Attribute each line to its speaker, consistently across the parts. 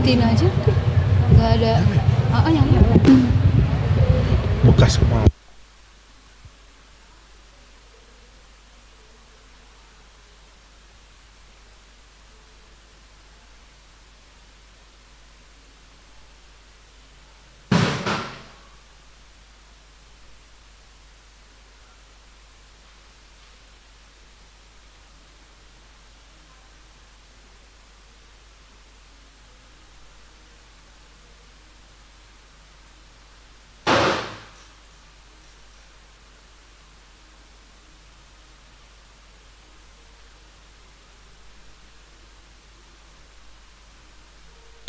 Speaker 1: matiin aja, nggak ada. Nyampe.
Speaker 2: Bekas kemana?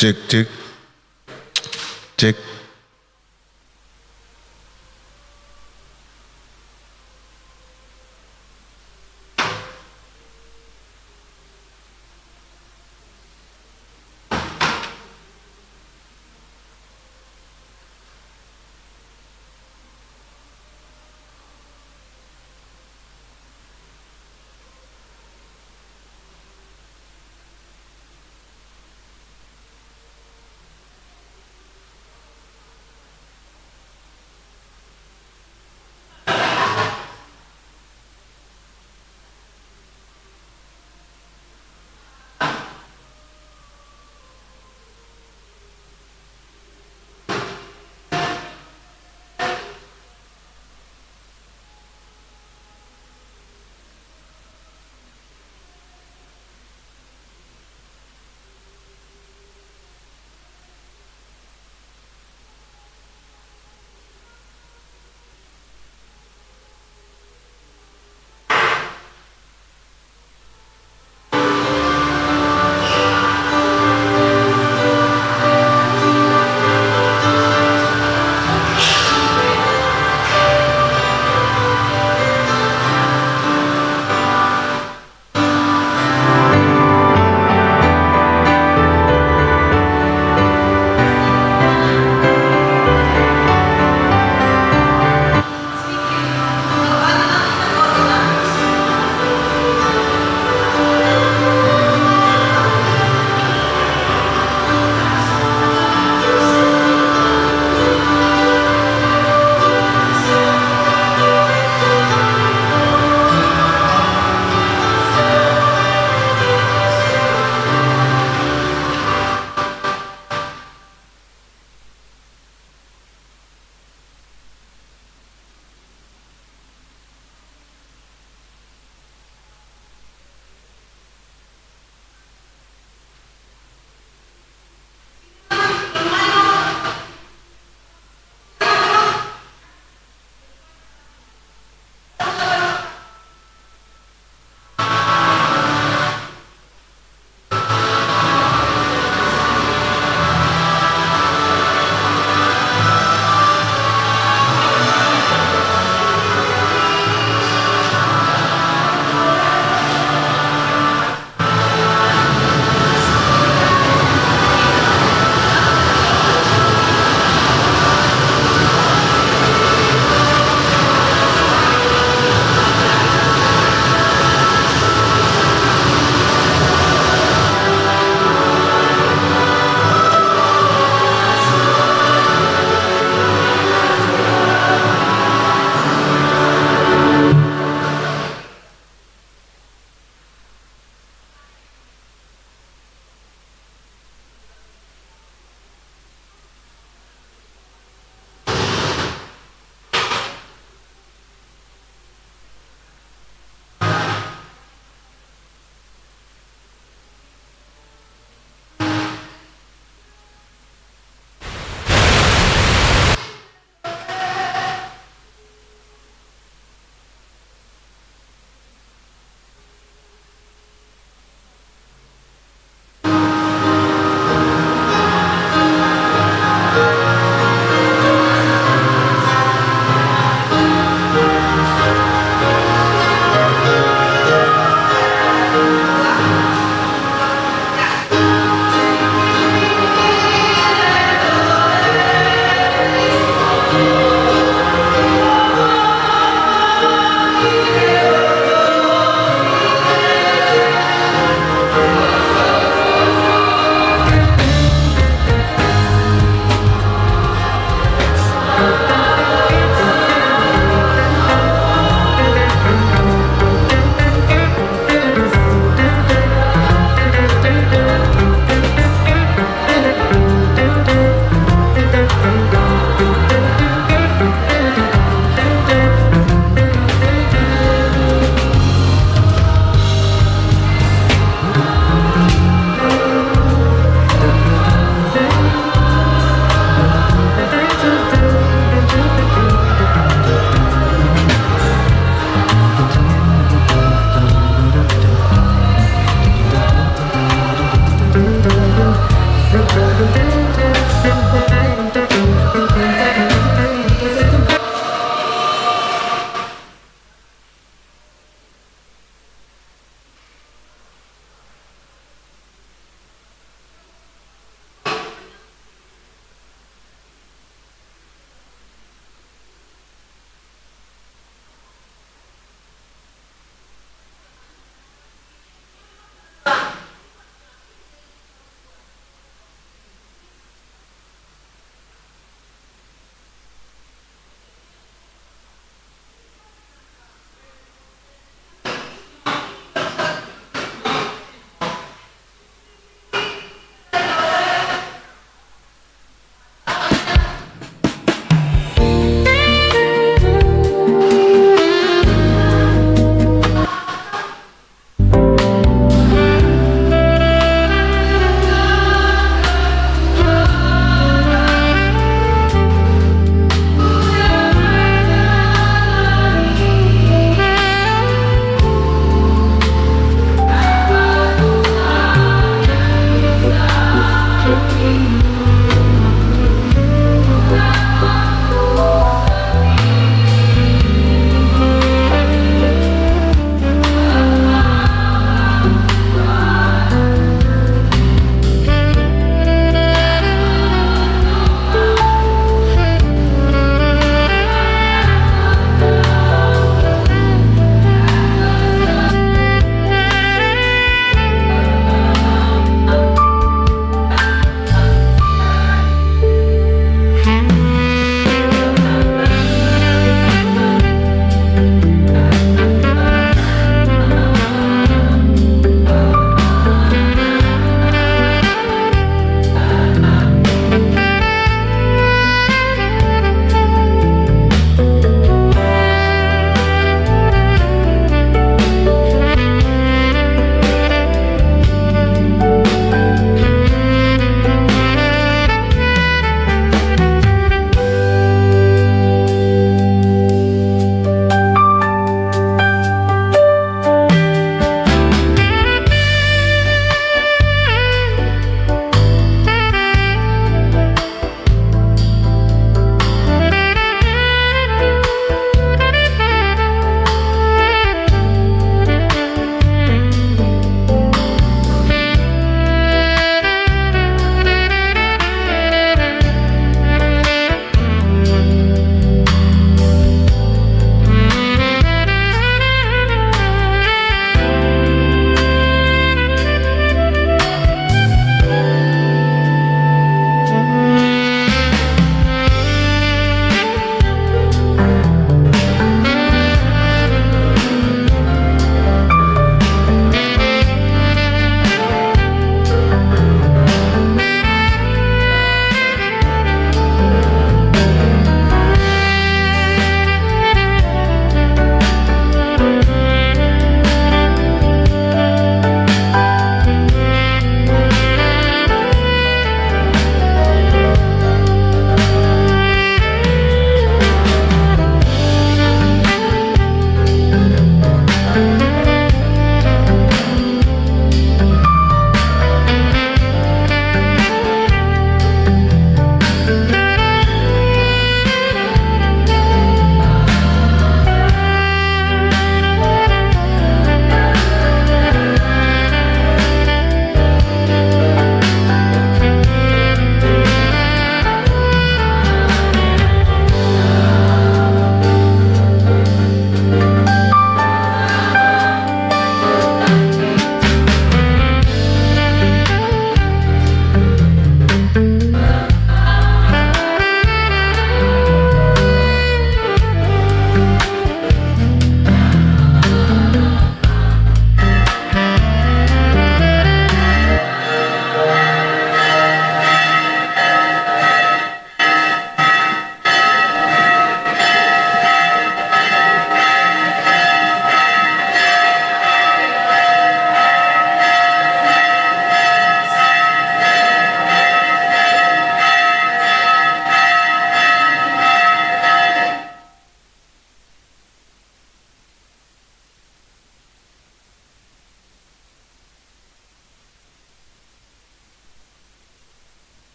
Speaker 2: Cek cek cek.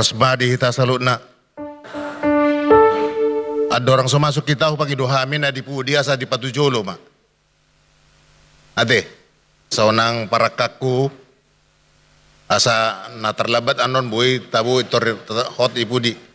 Speaker 2: Rasbadi hita salutna. Ada orang so masuk kita pagi dohamin di pudi asa di patujolo mak. Ade, saunang para kaku asa na terlambat anon boy tabu tor hot ipudi.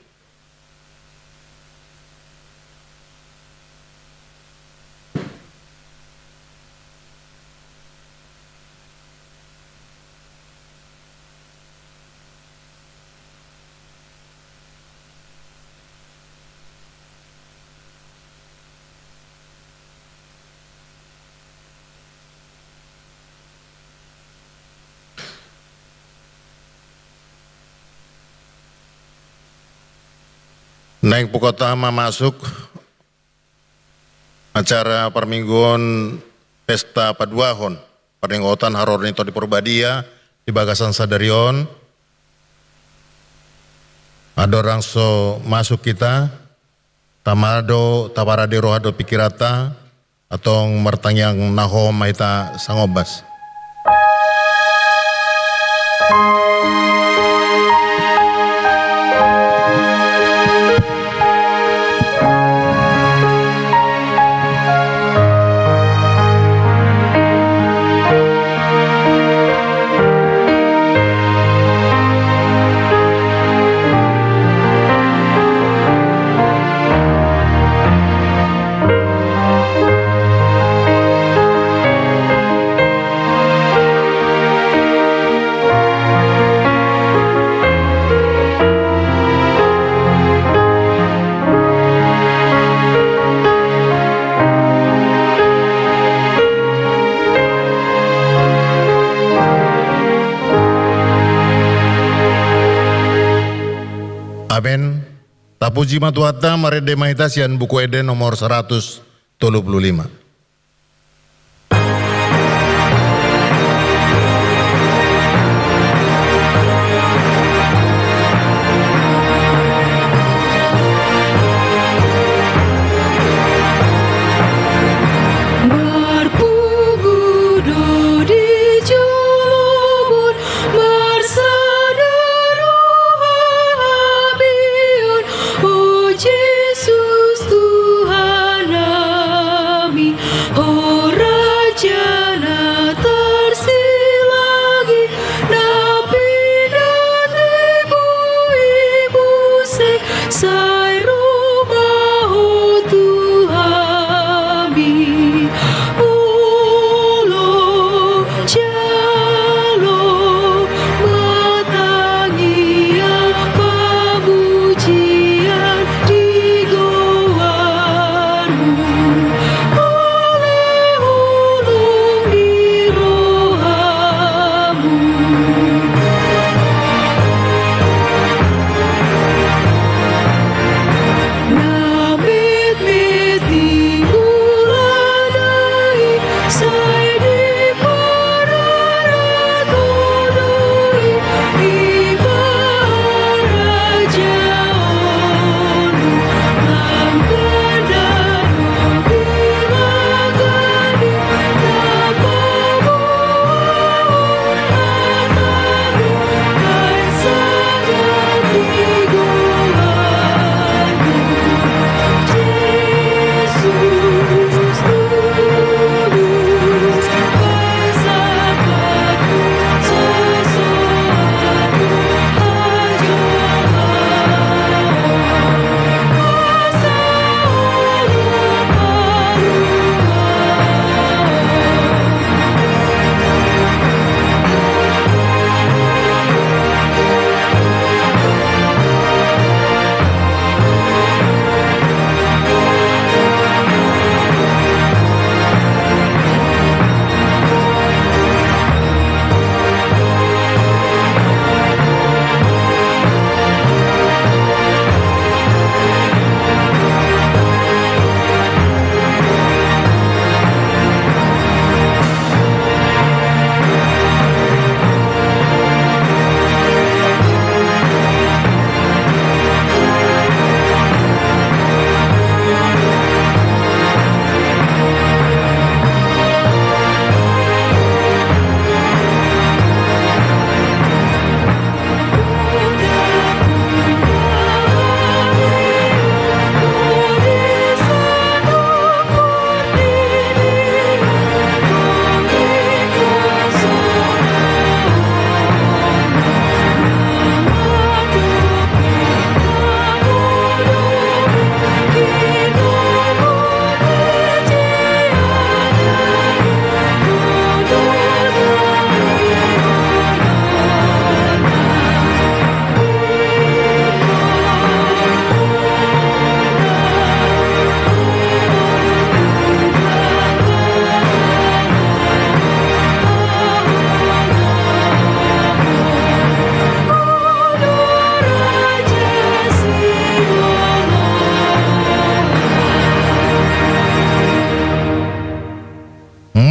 Speaker 2: Naik Pukotama masuk acara permingguan pesta paduahon peringgotan haror nito di Purbadia di Bagasan Sadarion. Ada orang so masuk kita tamado taparade rohado pikirata atau mertangyang naho maita sangobas. Amin. Tapuji matuata marede mahitasian buku Eden nomor 135.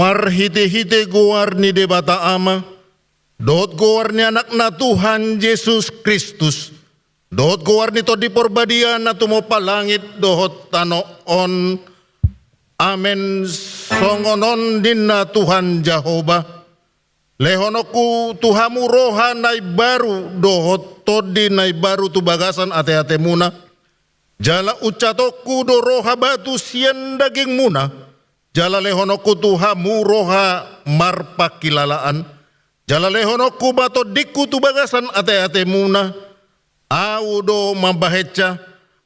Speaker 2: marhite-hite goar ni debata ama, dot goar ni anak na Tuhan Yesus Kristus, dot goar ni to di porbadia na tumopalangit dohot tanoon, amen songonon din na Tuhan Jehovah. Lehonoku Tuhamu roha nay baru dohot todi nay baru tu bagasan ate-ate muna. Jala ucatoku do roha batu sien daging muna. Jala lehonoku Tuhamu roha marpakilalaan. Jala lehonoku bato diku tu bagasan ate-ate muna. Au do mambaheca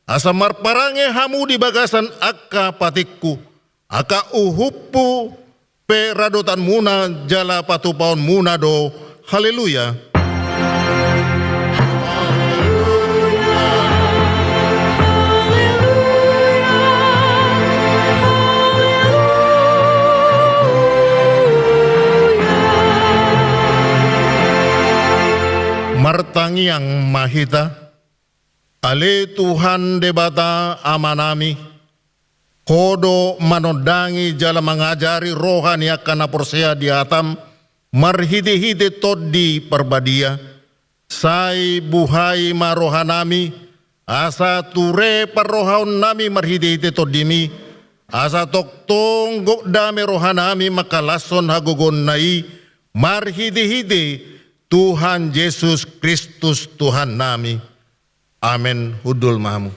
Speaker 2: asa marparange hamu di bagasan akka patikku. Aka uhupu pe radotan muna jala patupaon muna do. Haleluya. Martangi yang mahita, ale Tuhan debata amanami, kodo manodangi jala mengajari rohani akan aporsea di atam, marhiti-hiti todi perbadia, sai buhai marohanami, asa ture parrohaun nami marhiti-hiti todimi, asa toktong dame rohanami makalason hagogon nai, marhiti-hiti Tuhan Yesus Kristus Tuhan nami. Amin. Hudul mahamu.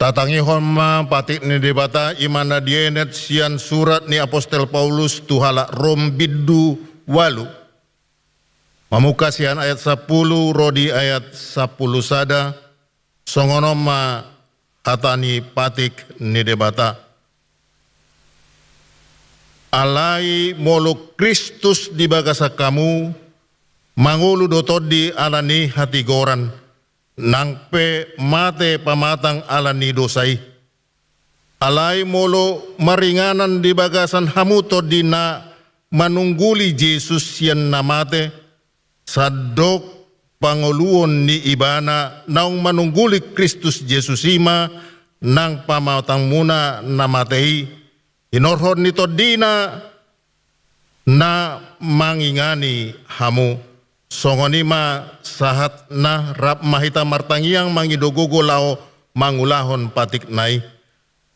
Speaker 2: Tatangi homa patik ni debata imana dienet sian surat ni apostel Paulus tuhala Rom biddu walu. Mamuka sian ayat 10 rodi ayat 10 sada songonoma hatani patik ni debata. Alai molo Kristus di bagasa kamu mangulu dotodi alani hati goran. Nangpe mate pamatang alani dosai. Alai molo maringanan di bagasan hamuto dina manungguli Yesus yang namate. Sadok panguluon ni ibana naung manungguli Kristus Yesus ima nang pamatang muna namatei. Inorhon nito dina na mangingani hamu. Songonima sahat na rap mahita martangiang mangidogogo lao mangulahon patik nai.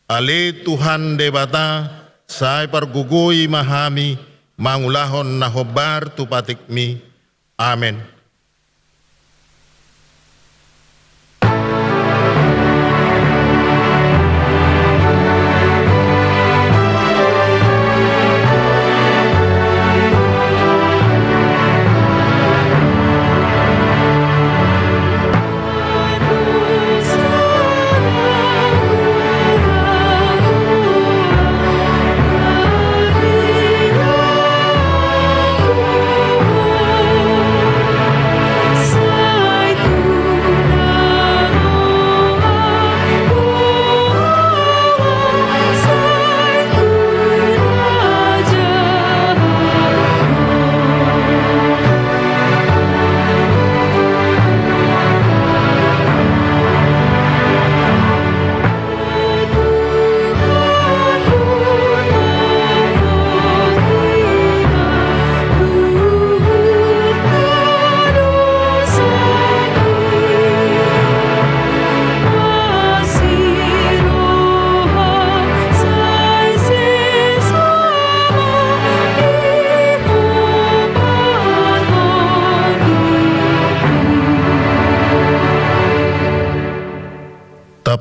Speaker 2: Ale Tuhan debata sai pargugui mahami mangulahon na hobar tu patik mi. Amen.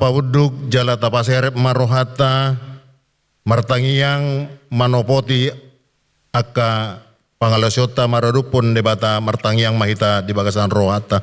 Speaker 2: pauduk jala tapaserep marohata martangiang manopoti aka pangalasyota maradupon debata martangiang mahita di bagasan rohata.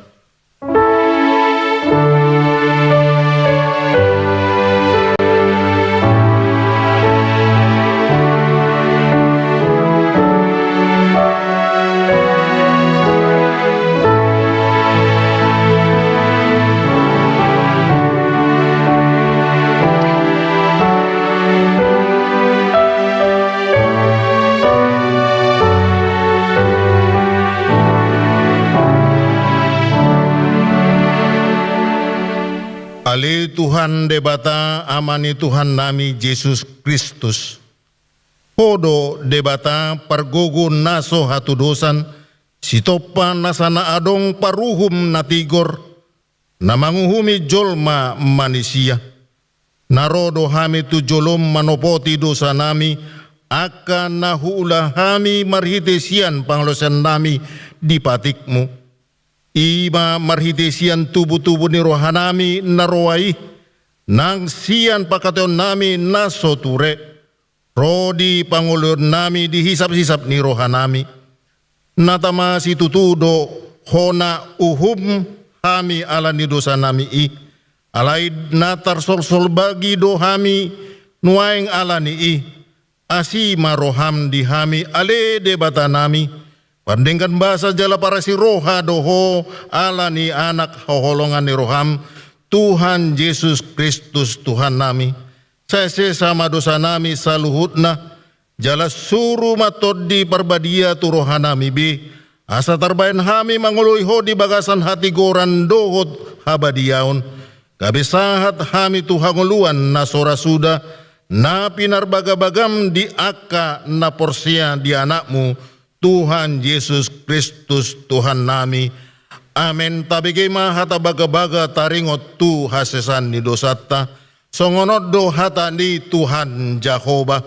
Speaker 2: Ali Tuhan debata amani Tuhan nami Yesus Kristus. Podo debata pargogo naso hatu dosan, sitopa nasana adong paruhum natigor, namanguhumi jolma manusia. Narodo hami tu jolom manopoti dosa nami, akan nahuula hami marhitesian panglosan nami di patikmu. Ima marhitesian tubuh-tubuh ni rohanami narowai, nang sian pakaton nami nasoture, rodi pangulur nami dihisap-hisap ni rohanami. Natama si tutudo hona uhum hami ala ni dosa nami alai natar sol-sol bagi do hami nuaing ala ni asima roham di hami ale debata nami. Pandingkan bahasa jala para si roha doho ala ni anak hoholongan ni roham Tuhan Yesus Kristus Tuhan nami. Saya sama dosa nami saluhutna jala suruh matod di perbadia tu roha nami bi. Asa tarbayan hami mangului ho di bagasan hati goran dohot habadiaon. Kabisahat hami tu hanguluan na sora suda na pinarbagabagam di aka na porsia di anakmu. Tuhan Yesus Kristus Tuhan nami. Amen. Tabigay mahata baga-baga taringot tu hasesan ni dosata. Songonod do hata ni Tuhan Jehovah.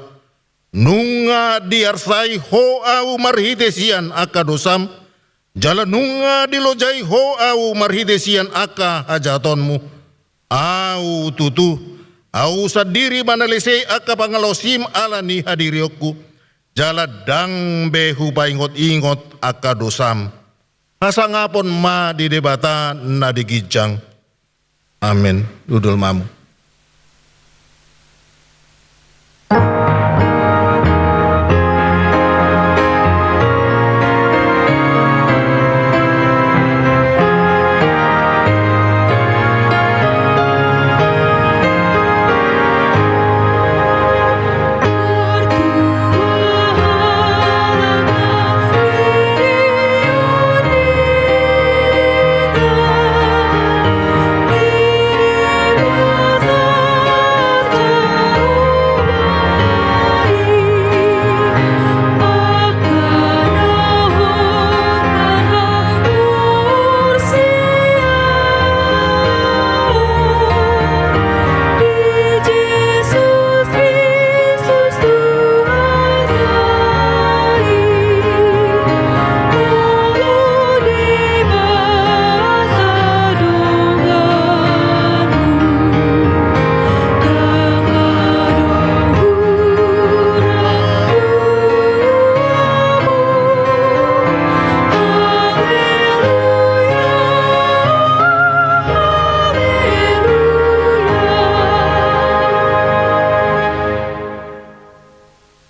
Speaker 2: Nunga diarsay ho au marhitesian aka dosam. Jala nunga dilojay ho au marhitesian aka hajatonmu. Au tutu. Au sadiri manalisay aka pangalosim ala ni hadiriokku. Jala dang behu paingot-ingot aka dosam. Asa ngapon ma di debata na digijang. Amin. Dudul mamu.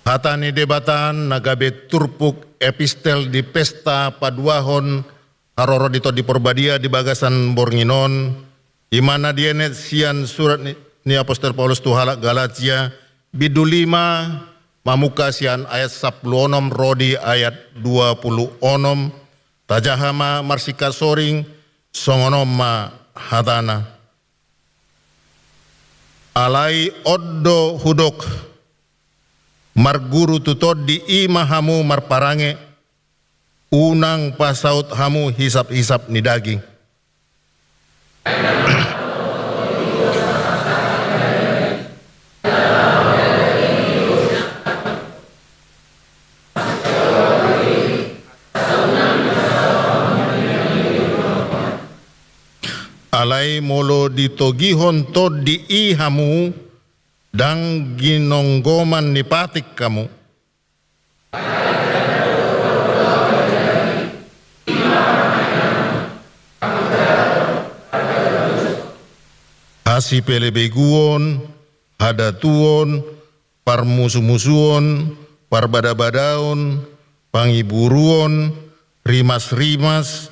Speaker 2: Hatani debatan nagabe turpuk epistel di pesta paduahon haroro dito di Porbadia di bagasan Bornginon di mana dienet sian surat ni apostol Paulus tu halak Galatia bidu 5 mamuka sian ayat 10 rodi ayat 20 tajahama marsika soring songonom ma hatana alai oddo hudok marguru tutod di ima hamu marparange unang pasaut hamu hisap-hisap ni daging. alay molo ditogihon to di ihamu dang ginonggoman ni patik kamu. Hasi pelebeguon, hadatuon, parmusu-musuon, parbada-badaon, pangiburuon, rimas-rimas,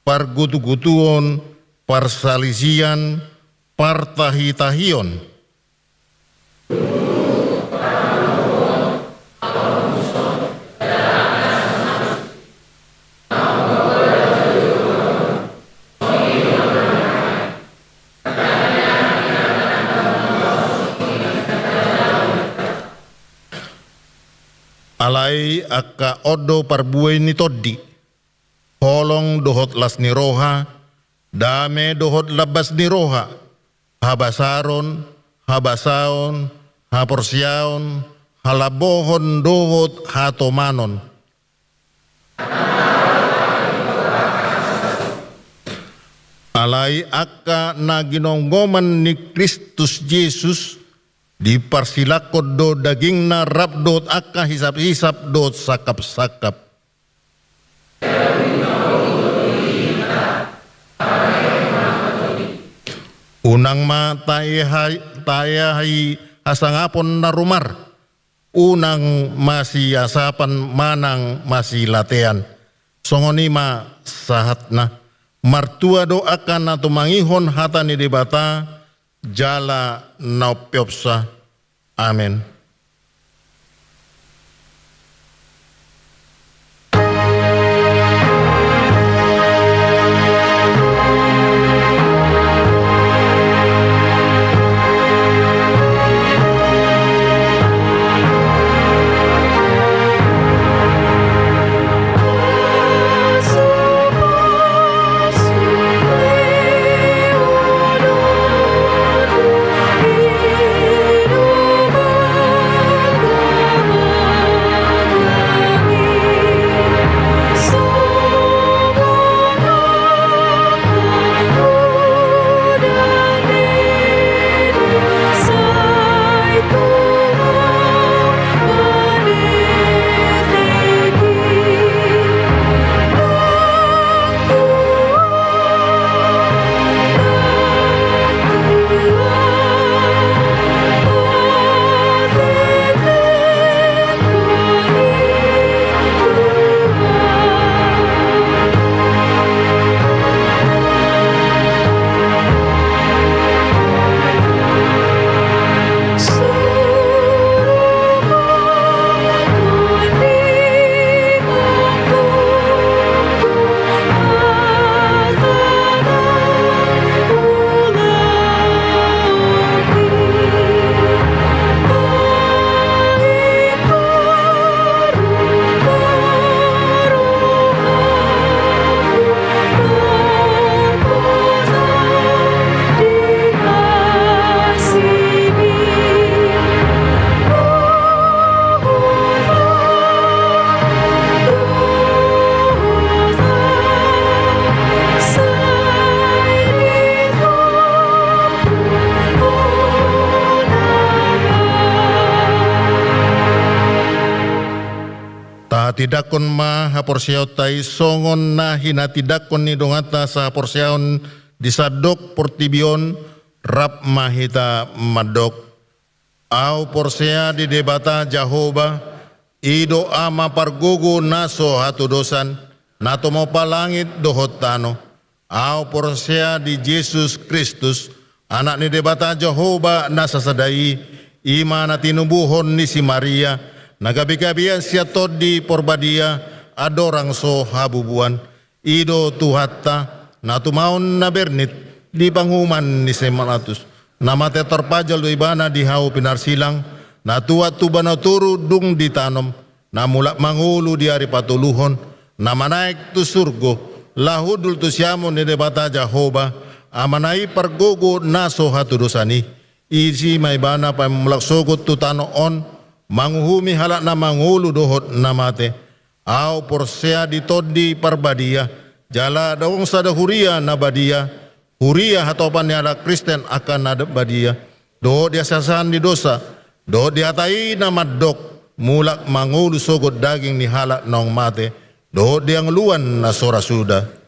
Speaker 2: pargutu-gutuon, parsalisian, partahi-tahion. Alai aka odo parbuai ni toddi, holong dohot las ni roha, dame dohot labas ni roha, habasaron, habasaon, haporsiaon, halabohon dohot hatomanon. Alai aka naginonggoman ni Kristus Yesus, di parsilakod do daging na rabdot aka hisap-hisap dot sakap-sakap. Unang tayahay asangapon na rumar, unang masiyasapan manang masilatean. Songonima sahat na, martua do akan na tumangihon hata ni debata, jala naupiopsa. Amen. Tidakon ma haporsiaw tay songon na hinatidakon ni dongata sa haporsiaon disadok portibion rap mahita madok. Au porsea di debata Jehovah ido ama pargugu naso hatudosan nato mo palangit dohot tano. Au porsea di Jesus Kristus anak ni debata Jehovah nasasadai ima na tinubuhon ni si Maria. Nagabi-gabian siya todi porbadia adorang so habubuan. Ido tuhatta na tumaon na bernit di panghuman ni Semalatus. Namate terpajal do ibana di hau pinarsilang. Na tuat tuba na turu dung ditanom. Na mulak mangulu di hari patuluhon. Na manaik tu surgo. Lahudul tu siamo ni debata Jehovah. Amanai pargogo naso hatudosani. Isi maibana pa mulak sogot tu tanoon. Manghumi halak na mangulu dohot namate. Au porsea ditodi parbadia. Jala dawong sadahuria na badia. huria hatopan niada Kristen akan ada badia. Do dia sasahan di dosa. Do dia tai nama dok mulak mangulu sogod daging ni halak nong mate. Do dia ngeluan na sora sudah.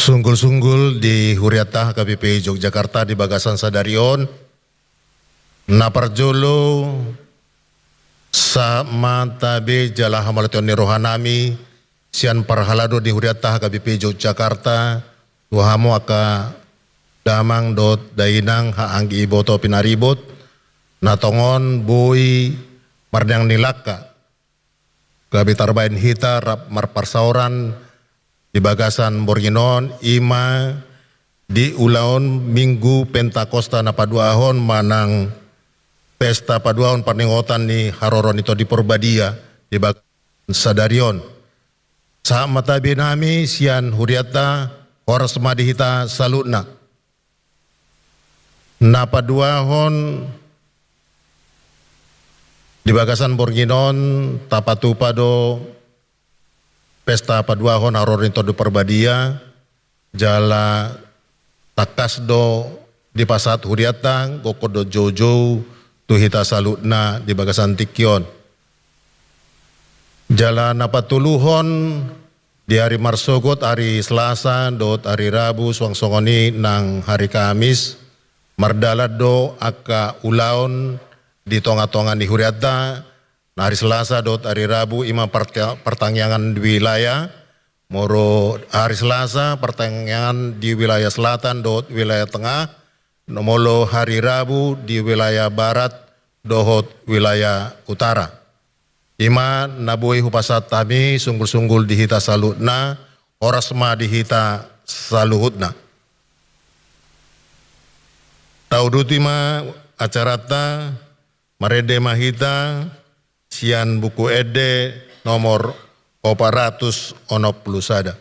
Speaker 2: Sunggul-sunggul di Huriatah KBP Yogyakarta di Bagasan Sadarion Naparjolo sa matabe jala hamalation ni rohanami sian parhalado di Huriatah KBP Yogyakarta wahamo aka damang dot dainang haanggi iboto pinaribot natongon boy mardang nilaka gabi tarbain hita rap marparsauran di Bagasan Borginon ima di ulaon Minggu Pentakosta na paduahon manang pesta paduahon paningotan ni Haroron ito di Porbadia di Bagasan Sadarion sa matabi nami sian Huriata oras madihita salutna na paduahon di Bagasan Borginon tapatupado pesta paduahon Haroron ito di Porbadia jala takasdo di pasat Huriatang gokodo jojo tuhita salutna di Bagasan Tikyon jala napatuluhon Di hari Marsogot, hari Selasa, dot hari Rabu, suang-songoni nang hari Kamis, mardalado aka ulaon di tonga-tongan di Huriata, na hari Selasa, dot hari Rabu, ima pertangyangan di wilayah, moro hari Selasa, pertangyangan di wilayah selatan, dot wilayah tengah, nomolo hari Rabu di wilayah barat, dohot wilayah utara. Ima nabui hupasat tami sunggul-sunggul dihita salutna, orasma dihita saluhutna. Taudutima acarata marede mahita sian buku ede nomor 460 sada.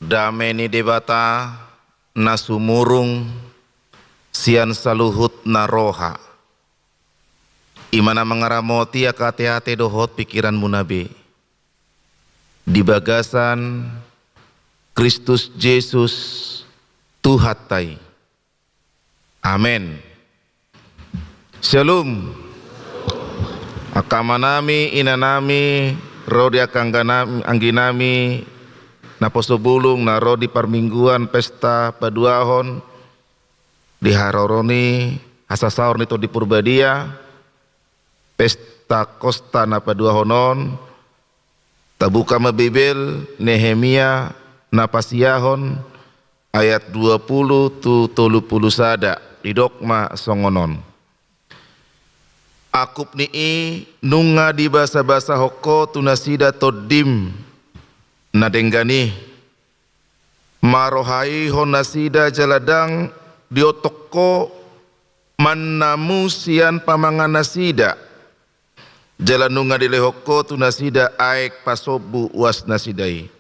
Speaker 3: Dameni debata nasumurung sian saluhut naroha. Imana mengaramoti akate-ate dohot pikiran munabe. Di bagasan Kristus Yesus Tuhatai. Amin. Shalom. Akamanami inanami rodi akangganami angginami naposo bulung naro di permingguan pesta paduahon di haroroni hasasaur nito di Purbadia pesta kosta na paduahonon tabuka mabibel Nehemia napasiahon ayat 20 tu 30 sada di dogma songonon. Akup nii nunga di basa-basa hoko tunasida todim nadenggani marohai honasida jaladang diotoko mannamu sian pamangan nasida jalanunga dilehoko tu nasida aek pasobu was nasidai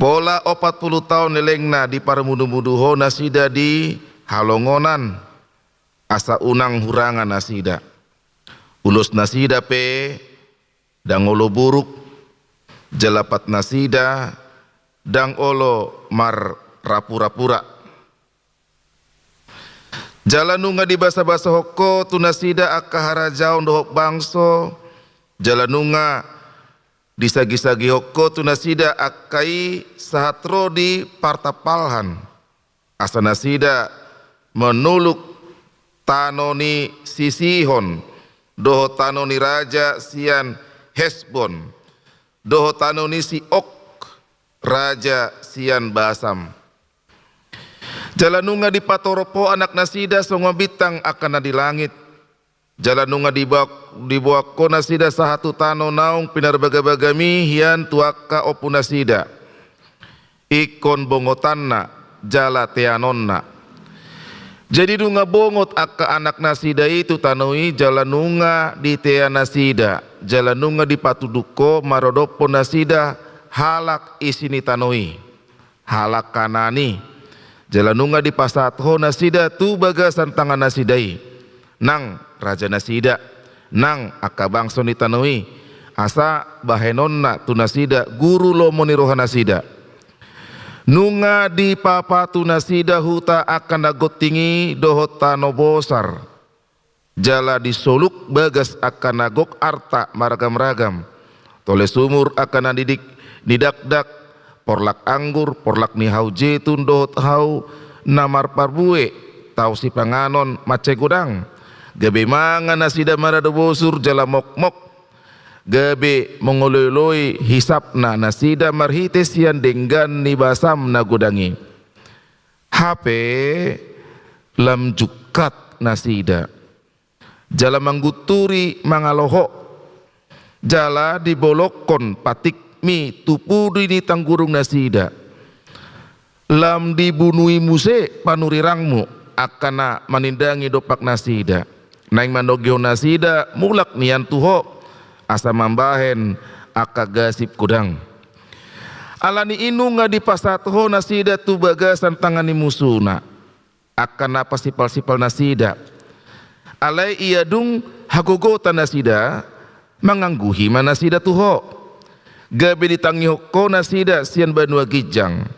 Speaker 3: pola 40 tahun nelengna di parmudu-muduho nasida di halongonan asa unang hurangan nasida ulus nasida pe dangolo buruk jalapat nasida dang olo mar rapura-pura jalanunga di basa-basa hoko tu nasida akahara jaun dohok bangso jalanunga di sagi-sagi hoko tu nasida akai sahatro di partapalhan asa nasida menuluk tanoni sisihon doho tanoni raja sian Hesbon doho tanoni si Ok raja sian Basam jalanunga di patoropo anak nasida songo bitang akan di langit jalanunga di bawah nasida sahatu tano naung pinarbaga-bagami hian tuaka opu nasida ikon bongotanna jala teanonna. Jadi nunga bongot akka anak nasida itu tanui jalanunga di tea nasida, jalanunga di patuduko marodopo nasida halak isini tanui. halakanani jalanunga di pasat ho nasida tu bagasan tangan nasidai nang raja nasida nang aka bangso ni tanoi asa bahenonna tu nasida guru lo moniroha nasida nunga di papa tu nasida huta akan nagotingi dohot tano bosar jala disoluk bagas akan nagok arta maragam-ragam tole sumur akan nadidik didakdak porlak anggur porlak ni hau jetun dohot hau namar parbue tau si panganon mace gudang gabe mangan nasida marado bosur jala mok-mok gabe mengoloi-loi hisapna nasida marhites yang denggan ni basam na gudangi HP lam jukat nasida jala mangguturi mangaloho jala dibolokon patik mi tupudi ni tanggurung nasida lam dibunui muse panurirangmu akana manindangi dopak nasida naing mandogyo nasida mulak nian tuho asa mambahen aka gasip kudang alani inu nga di pasatuho nasida tu bagasan tangani musuna akana pasipal-sipal nasida alai iya dung hagogota nasida mangangguhi manasida tuho gabe ditangi hoko nasida sian banua gijang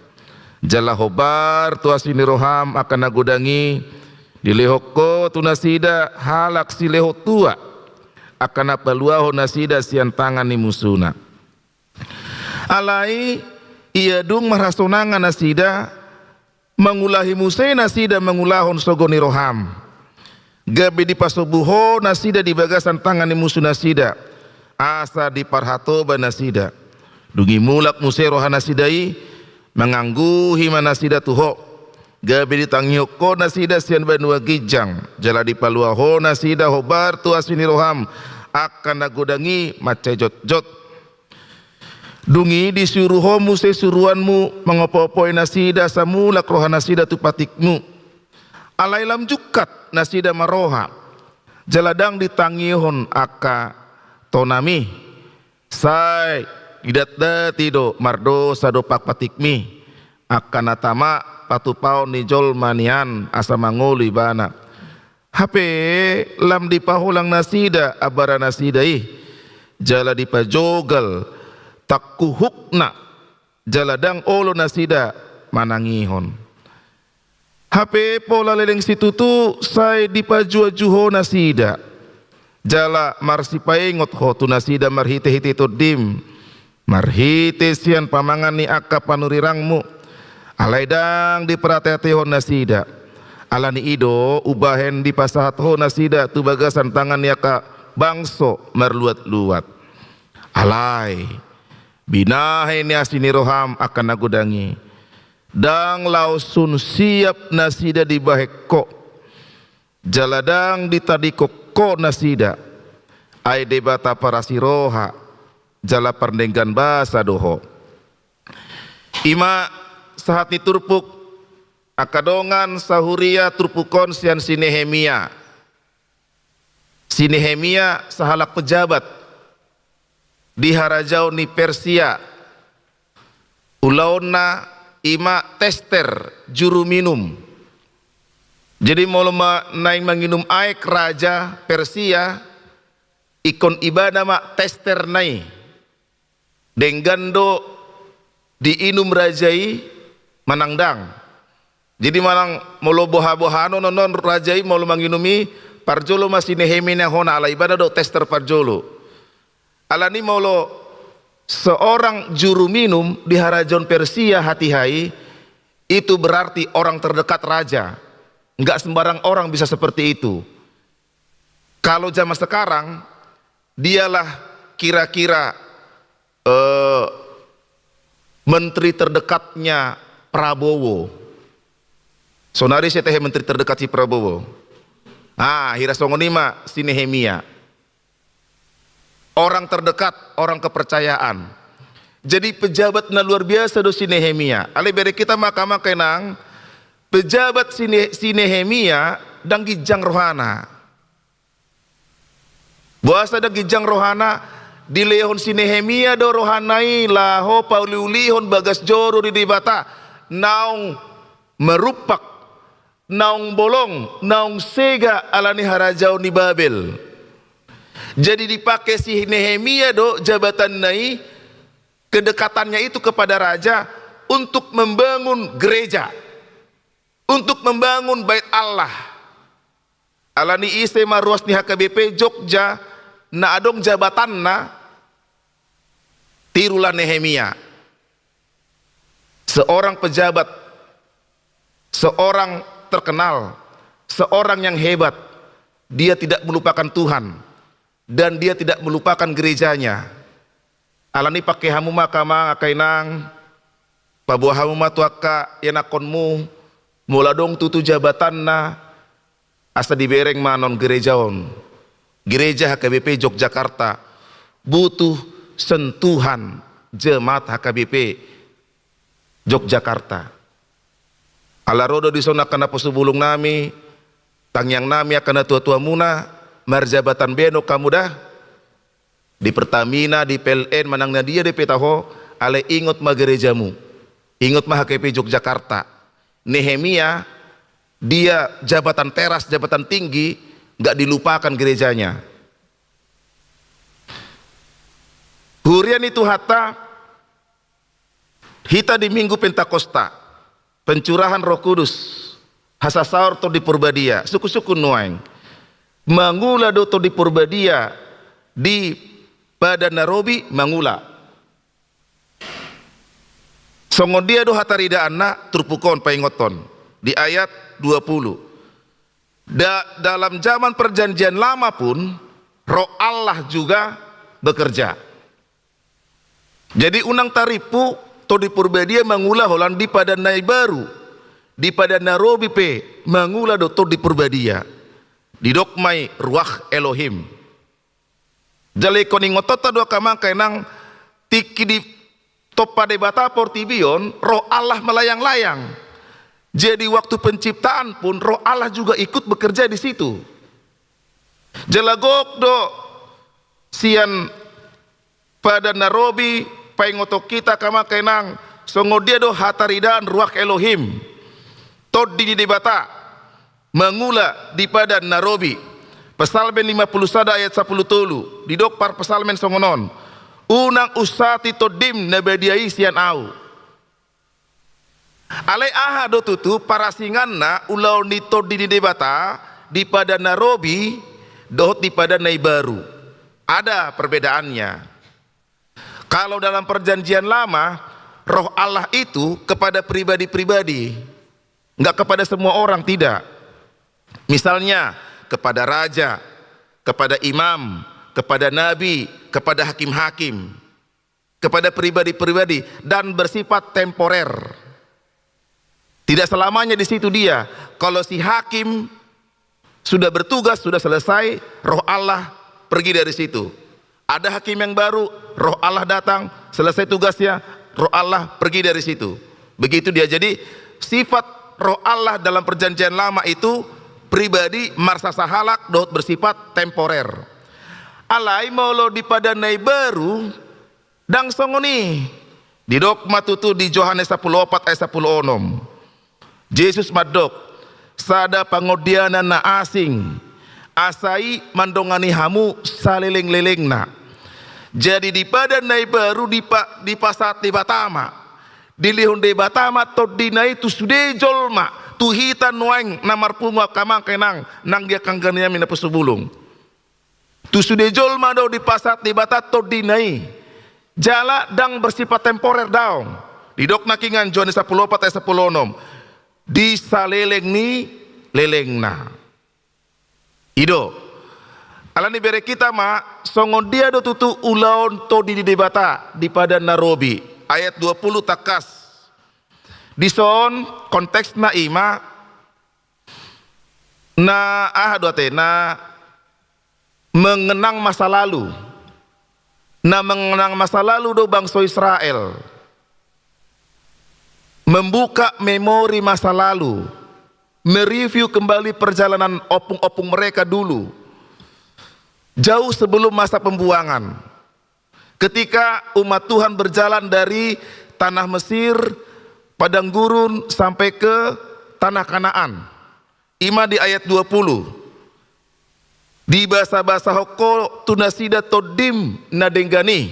Speaker 3: jala hobar tu asini roham akan nagudangi dilehoko tu nasida halak si leho tua akan apaluaho nasida sian tangan ni musuna alai iya dung marasonangan nasida mengulahi musai nasida mengulahon sogoni roham gabe di pasobuho nasida di bagasan tangan ni musuh nasida asa di parhatoba nasida dungi mulak musai rohan nasidai mengangguhi manasida tuho gabe ditangioko nasida sian banua gijang jala dipaluaho nasida hobar tu asini roham akan nagudangi mace jot-jot dungi disuruho muse suruanmu mengopopoi nasida samulak rohan nasida tu patikmu alailam jukat nasida maroha jaladang ditangihon aka tonami sai idat tido mardo sadopak patikmi akan atama patupau ni jol manian asa mangoli bana HP lam dipahulang nasida abara nasidai jala dipajogal takkuhukna jaladang olo nasida manangihon HP pola leleng situtu sai dipajua-juho nasida jala marsipaingot ho tu nasida marhite-hite todim marhite sian pamangan ni aka panurirangmu alaidang diperhati-hatihon nasida alani ido ubahen di pasahat ho nasida tu bagasan tangan yaka bangso merluat-luat alai binahe ni asini roham akan nagudangi dang lausun siap nasida di baheko jaladang ditadikoko nasida ai debata para siroha jala pernenggan basa doho ima sahat ni turpuk akadongan sahuria turpukon sian Sinehemia sahalak pejabat di harajau ni Persia ulauna ima tester juru minum jadi mau naik menginum air raja Persia ikon ibadah mak tester naik denggando diinum rajai manangdang jadi manang molo boha-bohano non rajai molo manginumi parjolo masih Nehemia hona ala ibadah do tester parjolo alani molo seorang juru minum di harajon Persia hati-hai itu berarti orang terdekat raja enggak sembarang orang bisa seperti itu kalau zaman sekarang dialah kira-kira menteri terdekatnya Prabowo. Sonari saya teh menteri terdekat si Prabowo. Hirasongonima si Nehemia. Orang terdekat, orang kepercayaan. Jadi pejabat na luar biasa do si Nehemia. Ale bere kita mahkamah kenang pejabat si Nehemia dan gijang rohana. Buasa dan gijang rohana dilehon si Nehemia do rohanai laho pauliulihon bagas joro di dibata naung merupak, naung bolong, naung sega alani harajau ni Babel. Jadi dipakai si Nehemia do jabatan nai, kedekatannya itu kepada raja untuk membangun gereja, untuk membangun bait Allah. Alani ise maruas ni HKBP Jogja na adong jabatan na tirulah Nehemia. Seorang pejabat, seorang terkenal, seorang yang hebat. Dia tidak melupakan Tuhan dan dia tidak melupakan gerejanya. Alani pakai hamu makama kainang pabuah hamu matuaka yanakonmu muladong tutu jabatan na asa dibereng manon gerejaon. Gereja HKBP Yogyakarta butuh sentuhan jemaat HKBP Yogyakarta. Alarodo di sana kana posubulung nami, tangyang nami akan tua-tua muna, marjabatan beno kamu dah di Pertamina, di PLN, manang na dia di petaho, ale ingot ma gerejamu, ingot ma HKBP Yogyakarta. Nehemia, dia jabatan teras, jabatan tinggi, nggak dilupakan gerejanya. Hurian itu hatta hita di Minggu Pentakosta, pencurahan Roh Kudus, hasasaur to di Purbadia, suku-suku nuaing, mangula do to di Purbadia, di pada Nairobi mangula. Songodia do hatarida anak turpukon paingoton di ayat 20. Dalam zaman perjanjian lama pun Roh Allah juga bekerja. Jadi unang taripu to di Purbadia mangula holan di pada Nai Baru, di pada Nairobi pe mangula do to di Purbadia, di dokmai ruah Elohim. Jale koni ngotota do kamang kainang tiki di topa de bata portibion Roh Allah melayang-layang. Jadi waktu penciptaan pun Roh Allah juga ikut bekerja di situ. Jelagok do sian pada Nairobi paingoto kita kama kenang songodia do hataridaan ruah Elohim. Tod di debata mengula di pada Nairobi. Pesalmen 51 ayat 10 tulu didok par pesalmen songonon. Unang usati todim nabadiai sian au. Alai aha do tutu para singanna ulau nito di debata di pada Nairobi dohot di pada Nai Baru. Ada perbedaannya. Kalau dalam perjanjian lama Roh Allah itu kepada pribadi-pribadi, enggak kepada semua orang, tidak. Misalnya kepada raja, kepada imam, kepada nabi, kepada hakim-hakim, kepada pribadi-pribadi dan bersifat temporer. Tidak selamanya di situ dia. Kalau si hakim sudah bertugas, sudah selesai, Roh Allah pergi dari situ. Ada hakim yang baru, Roh Allah datang, selesai tugasnya, Roh Allah pergi dari situ. Begitu dia. Jadi sifat Roh Allah dalam perjanjian lama itu pribadi marsa sahalak dohot bersifat temporer. Alai maulo di pada Nai Baru dang songoni di dogma tutu di Yohanes 14 ayat 10. Yesus madok sada pangodianan na asing asai mandongani hamu saleleng-lelengna. Jadi di pada Nai Baru di pasat di Batama, di lihun di Batama to di Nai tu sude jolma tu hita nuang namar puma kamang kenang nang dia kanggania mina pesubulung. Tu sude jolma do di pasat di Batat to di Nai jala dang bersifat temporer daung. Di dok nakingan Yohanes 14 ayat 10. Di saleleng ni lelengna. Ido alani bere kita ma songon dia do tutu ulaon to di debata di pada Nairobi ayat 20 takas. Di son konteks na ima na doate na mengenang masa lalu. Na mengenang masa lalu do bangsa Israel. Membuka memori masa lalu, mereview kembali perjalanan opung-opung mereka dulu, jauh sebelum masa pembuangan. Ketika umat Tuhan berjalan dari tanah Mesir padang gurun sampai ke tanah Kanaan. Ima di ayat 20. Di bahasa-bahasa hoko tunasida todim nadengani.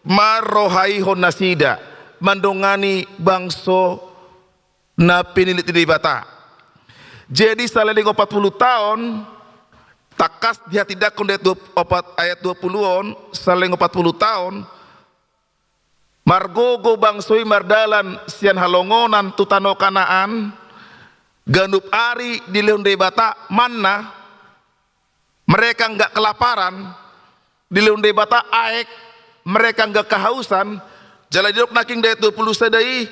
Speaker 3: Marrohai honasida mandongani bangso na pinilit di bata. Jadi saling 40 tahun takas dia tidak ayat 20 saling 40 tahun margogo bangsoi mardalan sian halongonan tutano Kanaan ganup ari di leunde bata manna mereka enggak kelaparan di leunde bata aek mereka enggak kehausan jala dirok naking dayat 20 sadai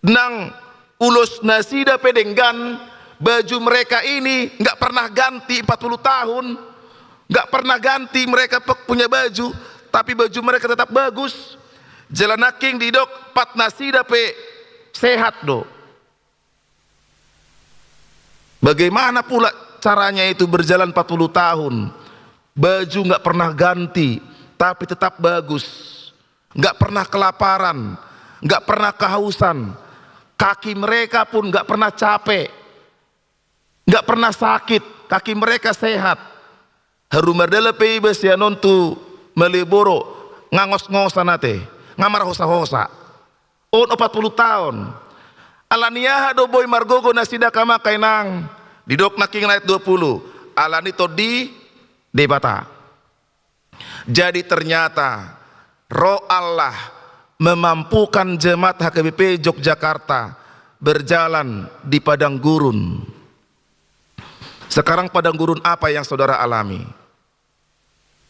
Speaker 3: nang ulos nasida pedenggan baju mereka ini enggak pernah ganti 40 tahun enggak pernah ganti mereka punya baju tapi baju mereka tetap bagus. Jalan naking didok pat nasida pe sehat do. Bagaimana pula caranya itu berjalan 40 tahun baju nggak pernah ganti tapi tetap bagus, nggak pernah kelaparan, nggak pernah kehausan, kaki mereka pun nggak pernah capek, nggak pernah sakit, kaki mereka sehat. Harumardala pe besianon tu meleboro ngangos-ngosan ate ngamar hosa-hosa on 40 tahun alaniyaha do boy margogo nasida kama kainang didok naking ayat 20 alani to di debata. Jadi ternyata roh Allah memampukan jemaat HKBP Yogyakarta berjalan di padang gurun. Sekarang padang gurun apa yang saudara alami?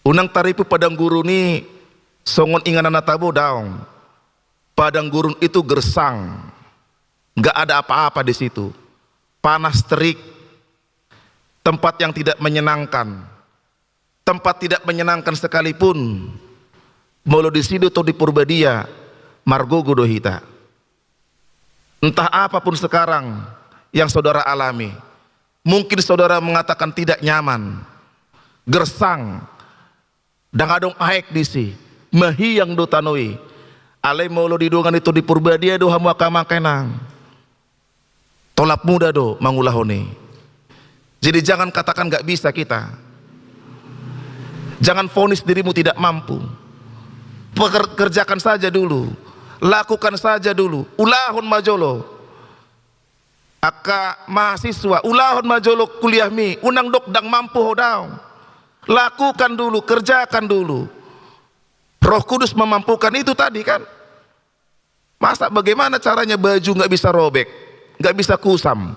Speaker 3: Unang taripu padang gurun ini songon inganan tabo daong. Padang gurun itu gersang, nggak ada apa-apa di situ, panas terik, tempat yang tidak menyenangkan, tempat tidak menyenangkan sekalipun. Molo di situ atau di Purbadia, margogo dohita. Entah apapun sekarang yang saudara alami, mungkin saudara mengatakan tidak nyaman, gersang, dangadong aek disi. Mahi yang do tanoi alai molo didongan itu di Purbadia do hamu akamakenang tolap muda do mangulahone. Jadi jangan katakan gak bisa kita, jangan vonis dirimu tidak mampu. Kerjakan saja dulu, lakukan saja dulu. Ulahun majolo aka mahasiswa ulahun majolo kuliah mi unang dok dang mampu hodau, lakukan dulu, kerjakan dulu. Roh Kudus memampukan itu tadi kan. Masa bagaimana caranya baju nggak bisa robek, nggak bisa kusam,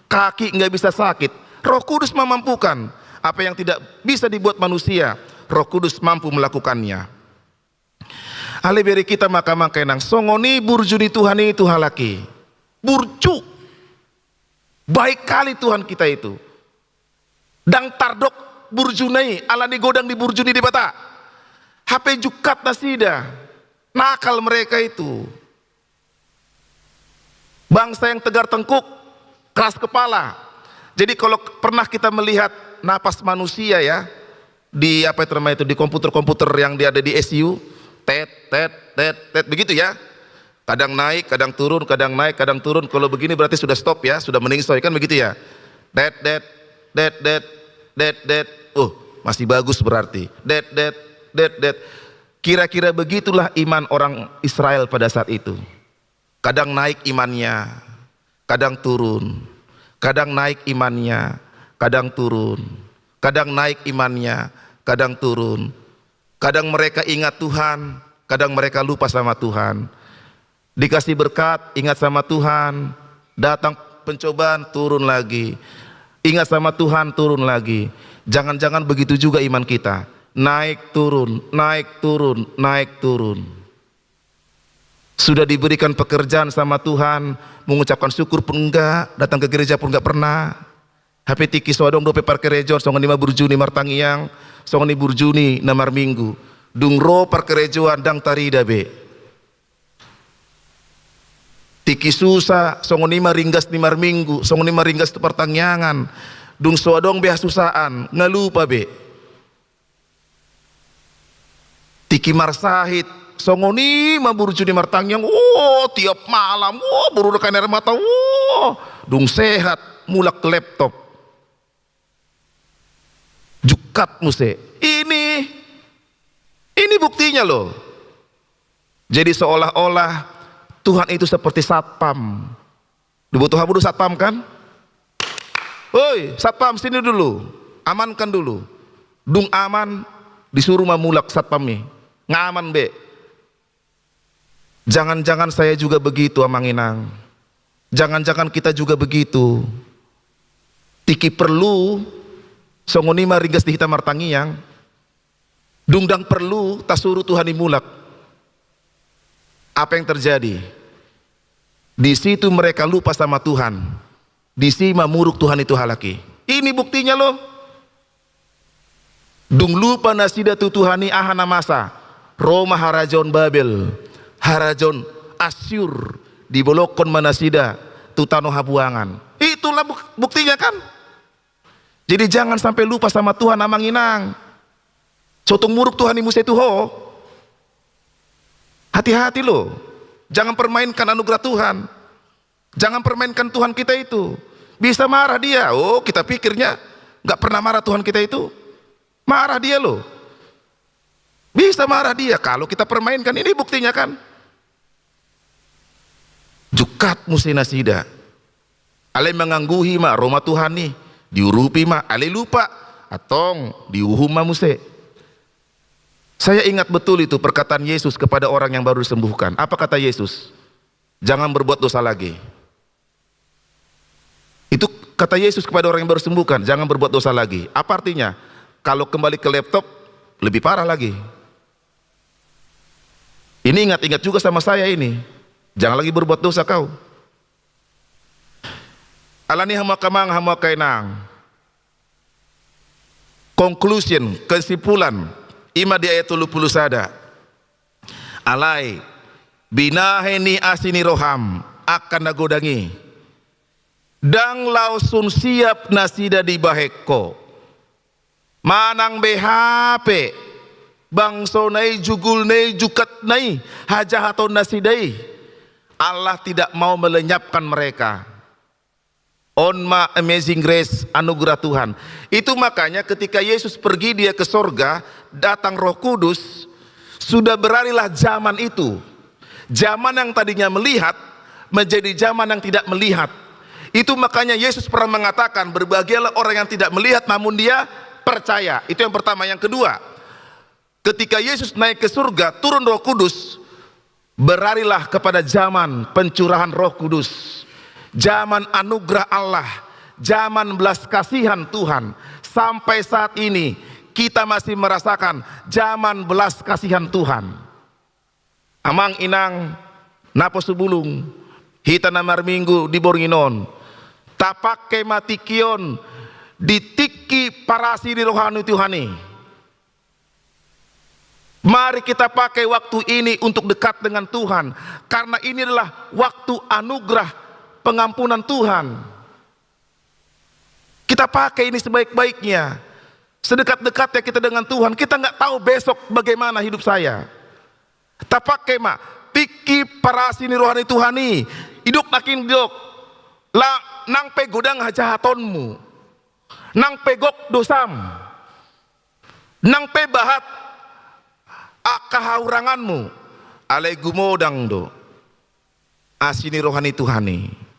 Speaker 3: kaki nggak bisa sakit. Roh Kudus memampukan. Apa yang tidak bisa dibuat manusia, Roh Kudus mampu melakukannya. Ale beri kita maka-maka nang songoni burjuni Tuhan itu halaki. Burju. Baik kali Tuhan kita itu. Dang tardok burjunai ala digodang di burjuni di bata. HP jukat nasida, nakal mereka itu. Bangsa yang tegar tengkuk, keras kepala. Jadi kalau pernah kita melihat napas manusia ya, di apa itu di komputer-komputer yang dia ada di SU, tet begitu ya. Kadang naik, kadang turun, kadang naik, kadang turun. Kalau begini berarti sudah stop ya, sudah meningsoi kan begitu ya. Oh, masih bagus berarti. Kira-kira begitulah iman orang Israel pada saat itu. Kadang naik imannya, kadang turun. Kadang naik imannya, kadang turun. Kadang naik imannya, kadang turun. Kadang mereka ingat Tuhan, kadang mereka lupa sama Tuhan. Dikasih berkat, ingat sama Tuhan. Datang pencobaan, turun lagi. Ingat sama Tuhan, turun lagi. Jangan-jangan begitu juga iman kita. Naik turun, naik turun, naik turun. Sudah diberikan pekerjaan sama Tuhan, mengucapkan syukur pun enggak, datang ke gereja pun enggak pernah. HP tiki sodong dope parkir rejon, songon 5 burjuni martangiang, songon 5 burjuni namar minggu. Dungro parkir rejoan dang tarida be. Tiki susah, songon 5 ringgas 5 minggu, songon 5 ringgas tu pertangyangan. Dung sodong beha susaan, ngalupa be. Tiki marsahit songoni maburu judi martangyang, tiap malam, buru rekan air mata, dung sehat, mulak laptop. Jukat muse. Ini buktinya loh. Jadi seolah-olah Tuhan itu seperti satpam. Dibutuhkan dulu satpam kan? Woi, satpam sini dulu. Amankan dulu. Dung aman disuruh mamulak satpamnya. Ngaman be. Jangan-jangan saya juga begitu amanginang. Jangan-jangan kita juga begitu. Tiki perlu songoni maringgas di hitam martangiyang. Dungdang perlu tak suruh Tuhan dimulak. Apa yang terjadi? Di situ mereka lupa sama Tuhan. Di sini mamuruk Tuhan itu halaki. Ini buktinya loh. Dung lupa nasida tu Tuhani ahana masa. Roma harajon Babel. Harajon Asyur. Dibolokon manasida tu tano habuangan. Itulah buktinya kan. Jadi jangan sampai lupa sama Tuhan amanginang. Sotong muruk Tuhan imu itu ho. Hati-hati loh. Jangan permainkan anugerah Tuhan. Jangan permainkan Tuhan kita itu. Bisa marah dia. Kita pikirnya gak pernah marah Tuhan kita itu. Marah dia loh. Bisa marah dia kalau kita permainkan. Ini buktinya kan. Jukat musina sida. Ale mengangguhi mak Roma Tuhan nih. Diurupi mak. Ale lupa. Atong diuhum mak muse. Saya ingat betul itu perkataan Yesus kepada orang yang baru disembuhkan. Apa kata Yesus? Jangan berbuat dosa lagi. Itu kata Yesus kepada orang yang baru disembuhkan. Jangan berbuat dosa lagi. Apa artinya? Kalau kembali ke laptop, lebih parah lagi. Ini ingat-ingat juga sama saya ini. Jangan lagi berbuat dosa kau. Alani hamakamang hamakainang. Conclusion, kesimpulan. Ima di ayat 30 sada. Alai binaheni asini roham akan nagodangi. Dang lausun siap nasida di baheko. Manang BHP. Bangso nai jugul nai jukat nai hajahaton nasidai. Allah tidak mau melenyapkan mereka. On ma amazing grace, anugerah Tuhan. Itu makanya ketika Yesus pergi dia ke sorga, datang Roh Kudus, sudah berlarilah zaman itu. Zaman yang tadinya melihat menjadi zaman yang tidak melihat. Itu makanya Yesus pernah mengatakan, berbahagialah orang yang tidak melihat namun dia percaya. Itu yang pertama. Yang kedua, ketika Yesus naik ke surga, turun Roh Kudus, berlarilah kepada zaman pencurahan Roh Kudus. Zaman anugerah Allah, zaman belas kasihan Tuhan. Sampai saat ini kita masih merasakan zaman belas kasihan Tuhan. Amang inang napo subulung hita namar minggu di Bornginon. Tapake matikion ditiki parasi di rohani Tuhani. Mari kita pakai waktu ini untuk dekat dengan Tuhan. Karena ini adalah waktu anugerah pengampunan Tuhan. Kita pakai ini sebaik-baiknya. Sedekat-dekatnya kita dengan Tuhan. Kita nggak tahu besok bagaimana hidup saya. Tak pakai mak tiki parasi ni rohani Tuhani. Hidup makin hidup. Nang pegodang hajahatonmu. Nang pegok dosam. Nang pebahat akahauranganmu. Alai gumodang do. Asini rohani Tuhani.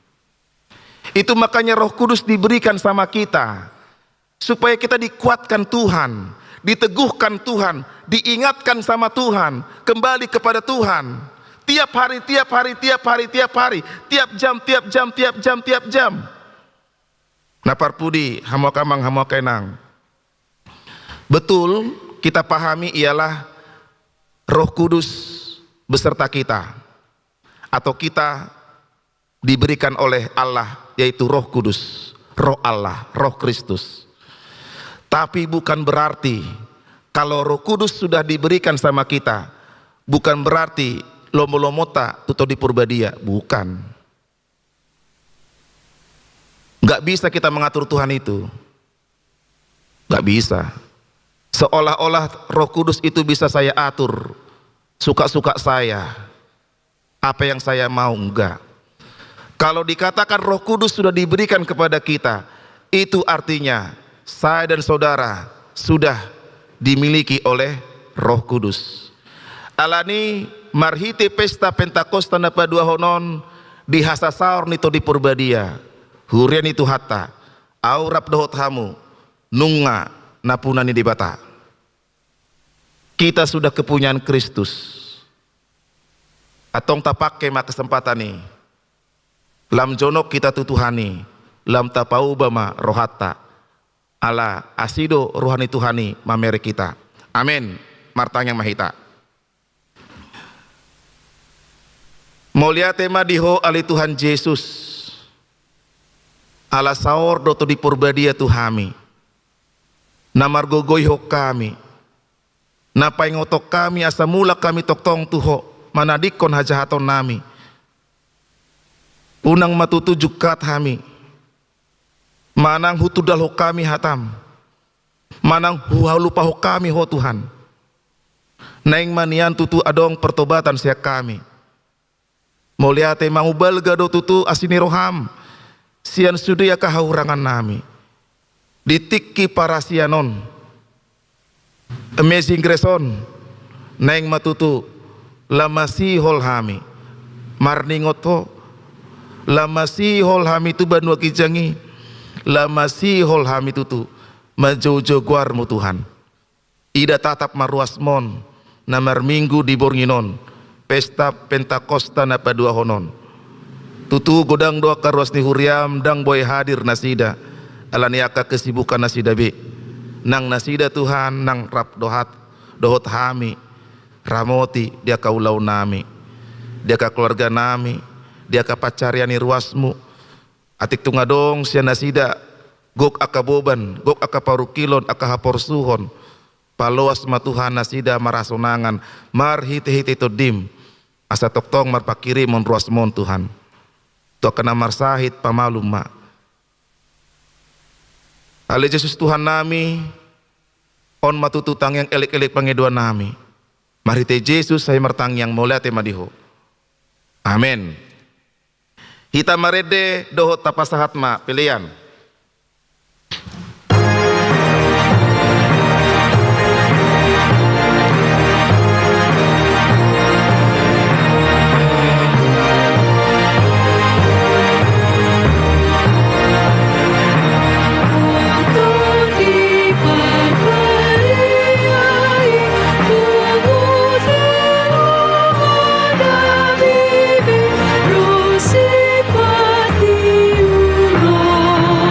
Speaker 3: Itu makanya Roh Kudus diberikan sama kita supaya kita dikuatkan Tuhan, diteguhkan Tuhan, diingatkan sama Tuhan, kembali kepada Tuhan. Tiap hari, tiap hari, tiap hari, tiap hari, tiap jam, tiap jam, tiap jam, tiap jam. Naparpudi hamokamang hamokenang. Betul kita pahami ialah Roh Kudus beserta kita, atau kita diberikan oleh Allah, yaitu Roh Kudus, Roh Allah, Roh Kristus. Tapi bukan berarti kalau Roh Kudus sudah diberikan sama kita, bukan berarti lomo-lomota tuto di purbadia, bukan. Gak bisa kita mengatur Tuhan itu, gak bisa. Seolah-olah Roh Kudus itu bisa saya atur, suka-suka saya, apa yang saya mau, enggak. Kalau dikatakan Roh Kudus sudah diberikan kepada kita, itu artinya saya dan saudara sudah dimiliki oleh Roh Kudus. Alani marhite pesta Pentakosta na padua honon di hasasaor nito di Purbadia. Hurian itu hatta aurap dohot hamu nunga napunani di bata. Kita sudah kepunyaan Kristus. Atong tapakai mak kesempatan ini. Lam jonok kita tutuhani, lam tapau bama rohata, ala asido rohani Tuhani mamere kita. Amin. Martang yang mahita. Mulia tema diho ali Tuhan Yesus. Ala saor doto di Purbadia Tuhami. Namar gogoy ho kami. Napay ngotok kami asa mula kami toktong tuho manadikon hajahaton nami. Unang matutujuk kat hami. Manang hutudal ho kami hatam. Manang huhalupa ho kami ho Tuhan. Naing manian tutu adong pertobatan siya kami. Moliate mangubal gado tutu asini roham. Sian sudia kahaurangan nami. Ditikki para sianon. Amazing Greson. Naing matutu lamasi hol hami. Marningot ho. Lamasi hol hami tu banua kijangi. Lamasi hol hami tutu majojo guarmu Tuhan. Ida tatap maruasmon namar minggu di Bornginon. Pesta Pentakosta na padua honon. Tutu godang doa karuas ni huriam dang boy hadir nasida. Alaniaka kesibukan nasida be. Nang nasida Tuhan nang rap dohot hami. Ramoti dia kaulau nami. Dia ka keluarga nami. Dia kapacariani ruasmu. Atik tungadong siya nasida gok akaboban, gok akaparukilon, akahaporsuhon. Paloas matuhan nasida marasonangan, marhite-hite to dim. Asa toktong marpakiri mon ruasmon Tuhan. To kana marsahit pamalum ma. Ale Jesus Tuhan nami, on matututang yang elik-elik pangeduan nami. Marhite Jesus saya martang yang mulia temadiho. Amin. Hita marede dohot tapasahat ma pilihan.
Speaker 4: Rosipati Uro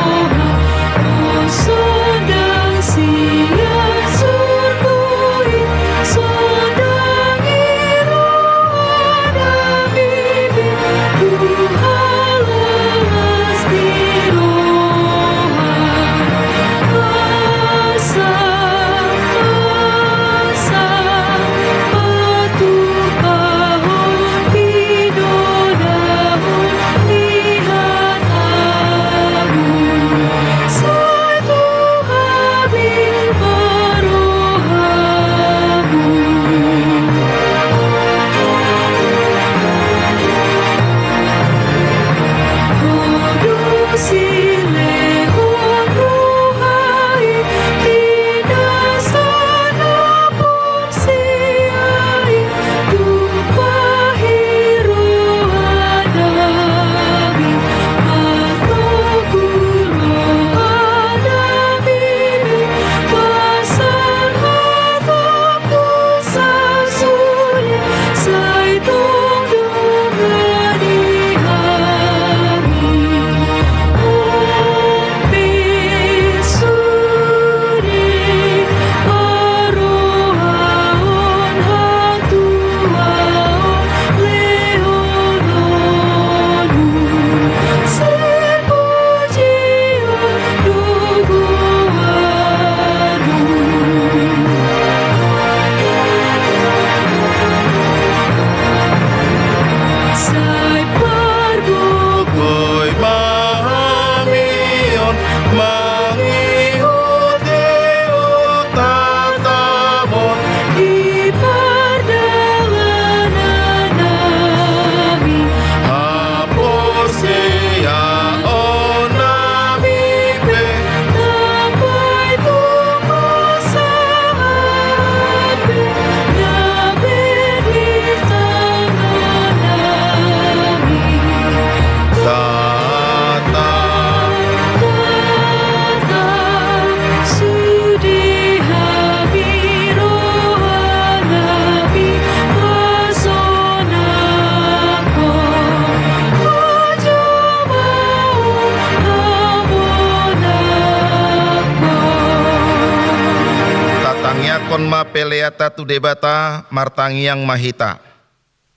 Speaker 3: Pangyakon ma peleata tu debata martangiang mahita.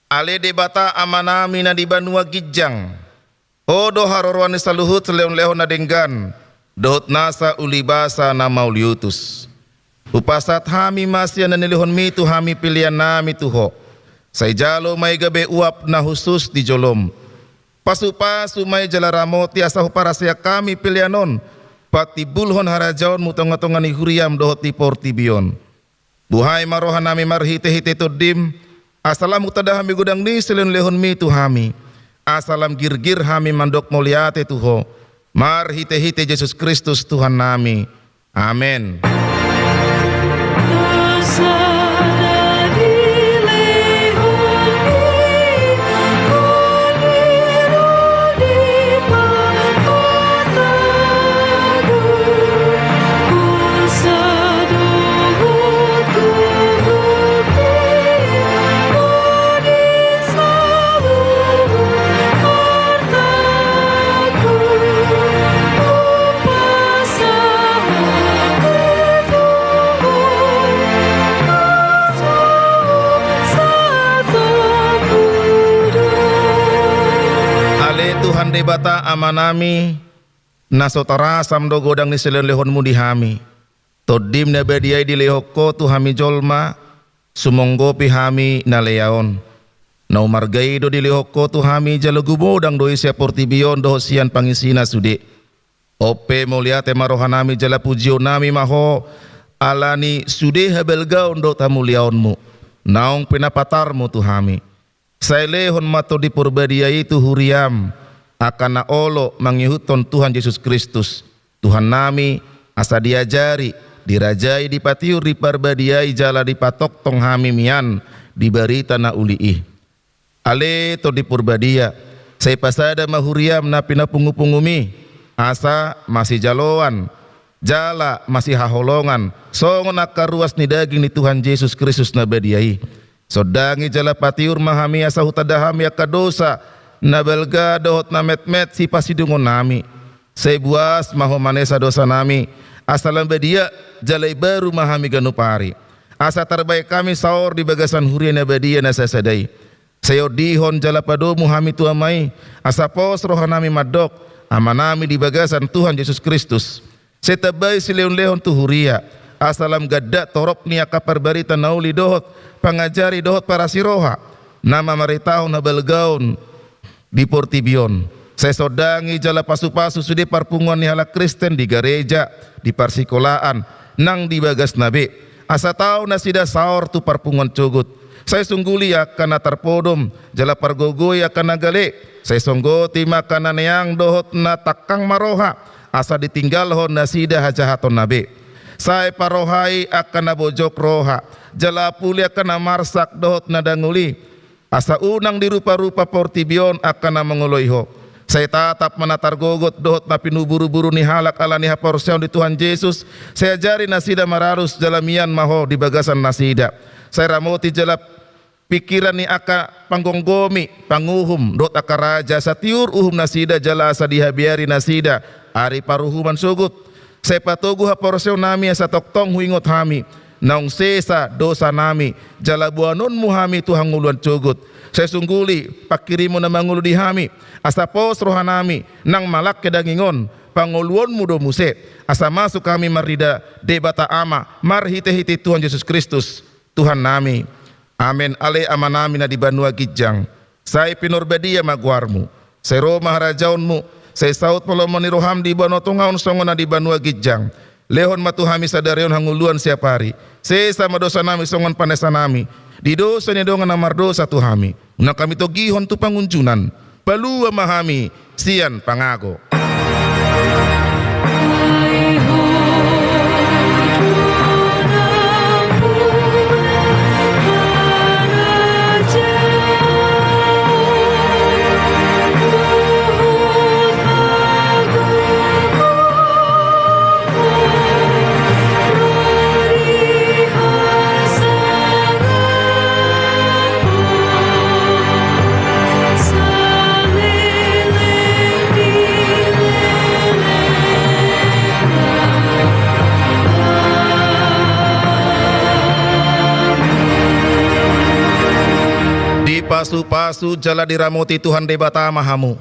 Speaker 3: Ale debata amanami na di Banua Gijang. O do harorwani saluhut seleon-leon na denggan. Dohot nasa ulibasa na mauliutus. Upasat hami masya na nilihon mi tu hami pilihan nami tuho. Say jalo may gabe uap na husus di jolom. Pasu-pasu may jalaramo ti asahu para siya kami pilihanon. Pati bulhon harajaon mo tonga-tonga ni huriam dohot ti portibion. Buhay marohan nami marhite-hite to dim. Asalam utada hami gudang ni selon lehon mi tu hami. Asalam girgir hami mandok moliate tuho. Marhite-hite Yesus Kristus Tuhan nami. Amin. Tuhan debata amanami nasotara samdo godang ni selen lehonmu dihami todim na bediai di lehoko tu hami jolma sumonggo pihami na leaon na umargai do di lehoko tu hami jalogubo dang doi sia portibion do sian pangisina sude ope moliate marohanami jala pujio nami maho alani sude habelgaon do tamuliaonmu naong pinapatarmu tu hami sailehon mato di purbadia itu huriam akan na olo mangyihuton Tuhan Yesus Kristus Tuhan nami asa diajari dirajai dipatiur diparbadiai jala dipatok tong hami mian dibarita na uliih ale to dipurbadia say pasada mahuriam na pinapungupungumi asa masih jaloan jala masih haholongan songon akaruas ni daging ni Tuhan Yesus Kristus na badiai sodangi jala patiur mahami asa hutadahami akadosa na belga dohot na met-met si pasidungon nami say buas maho manesa dosa nami asalam bedia jalai baru mahami ganupari asa terbaik kami saur di bagasan hurian abadia na sasadai sayo dihon jala padomu hami tuamai asa pos rohanami madok amanami di bagasan Tuhan Yesus Kristus setabay sileon-leon tu huria asalam gadda torop niya kaparbarita nauli dohot pangajari dohot para siroha nama maritahon na belgaon di portibion saya sodangi jala pasu-pasu sudi parpungan ni halak Kristen di gereja di parsikolaan nang di bagas nabe asa tau na sida saor tu parpungan cugut saya sungguli akan na tarpodom jala pargogoy akan nagale saya songgoti makanan yang dohot na takang maroha asa ditinggal hon na sida hajahaton nabe saya parohai akan na bojok roha jala puli akan na marsak dohot na danguli asa unang di rupa-rupa portibion akan na menguloyho saya tatap manatargogot dohot na pinuburu-buru ni halak ala ni haporseon di Tuhan Yesus saya jari nasida mararus jalamian maho di bagasan nasida saya ramoti jala pikiran ni aka panggonggomi panguhum dot aka raja satiur uhum nasida jala asa dihabiari nasida ari paruhuman sugut saya patugu haporseon nami asa toktong huingot hami naung sesa dosa nami jala buanon muhami Tuhan nguluan cugut saya sungguli pakirimu na mangulu di hami asa pos rohanami nang malak kedangingon panguluan mudo muse asa masuk kami marida debata ama marhite-hite Tuhan Yesus Kristus Tuhan nami amin ale amanami na di Banua Gijang saya pinurbadia magwarmu saya roma harajaunmu saya saut polomoni roham di banotongaun songon na di Banua Gijang lehon matuhami sadarion hanguluan siap hari sesa madosa nami songon panesa nami di dosa ni dongan namar dosa tuhami na kami to gihon tu pangunjunan palua mahami sian pangago
Speaker 4: Salele
Speaker 3: pasu-pasu jala diramoti Tuhan debatama hamu.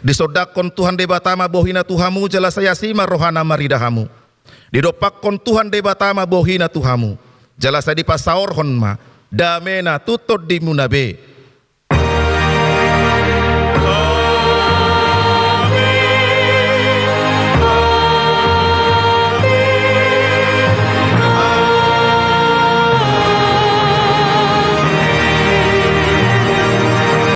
Speaker 3: Disodakon Tuhan debatama bohina Tuhamu jala sayasima rohana maridahamu. Didopakon Tuhan debatama bohina Tuhamu. Jala saya dipasaor honma damena tutod di munabe.